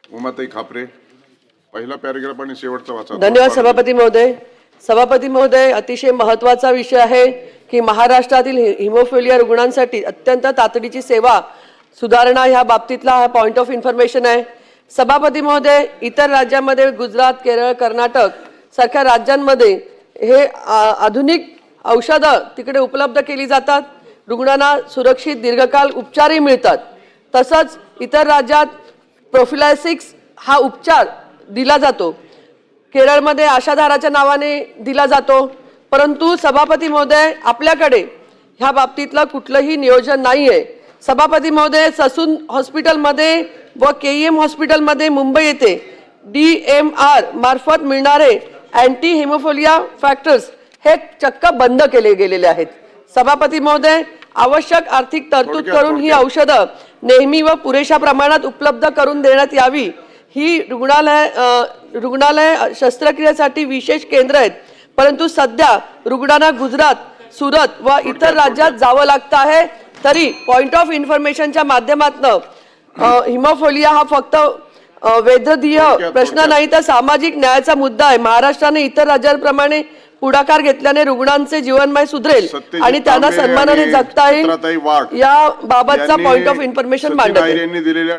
उमाताई खापरे, पहिला पॅराग्राफ आणि शेवटचा वाचा। धन्यवाद सभापती महोदय। सभापती महोदय, अतिशय महत्त्वाचा विषय आहे की महाराष्ट्रातील हिमोफिलिया रुग्णांसाठी अत्यंत तातडीची सेवा सुधारणा ह्या बाबतीतला हा पॉइंट ऑफ इन्फॉर्मेशन आहे। सभापती महोदय, इतर राज्यांमध्ये गुजरात, केरळ, कर्नाटक सारख्या राज्यांमध्ये हे आधुनिक औषधं तिकडे उपलब्ध केली जातात, रुग्णांना सुरक्षित दीर्घकाळ उपचारही मिळतात। तसंच इतर राज्यात प्रोफिलॅक्सिस हा उपचार दिला जातो, केरळमध्ये आशाधाराच्या नावाने दिला जातो, परंतु सभापती महोदय आपल्याकडे ह्या बाबतीतलं कुठलंही नियोजन नाहीये। सभापती महोदय, ससून हॉस्पिटलमध्ये व केईएम हॉस्पिटलमध्ये मुंबई येथे DMR मार्फत मिळणारे अँटी हिमोफिलिया फॅक्टर्स हे चक्क बंद केले गेलेले आहेत। सभापती महोदय, आवश्यक आर्थिक तरतूद करून ही औषधं नेहमी व पुरेशा प्रमाणात उपलब्ध करून देण्यात यावी। ही रुग्णालय शस्त्रक्रियेसाठी विशेष केंद्र आहेत, परंतु सध्या रुग्णांना गुजरात, सुरत व इतर राज्यात जावं लागतं आहे। तरी पॉइंट ऑफ इन्फॉर्मेशनच्या माध्यमातून हिमोफिलिया हा फक्त वैद्यकीय प्रश्न नाही तर सामाजिक न्यायाचा मुद्दा आहे। महाराष्ट्राने इतर राज्यांप्रमाणे पुढाकार घेतल्याने रुग्णांचे जीवनमान सुधरेल आणि त्यांना सन्मानाने जगता येईल या बाबतचा पॉइंट ऑफ इन्फॉर्मेशन मांडत आहे।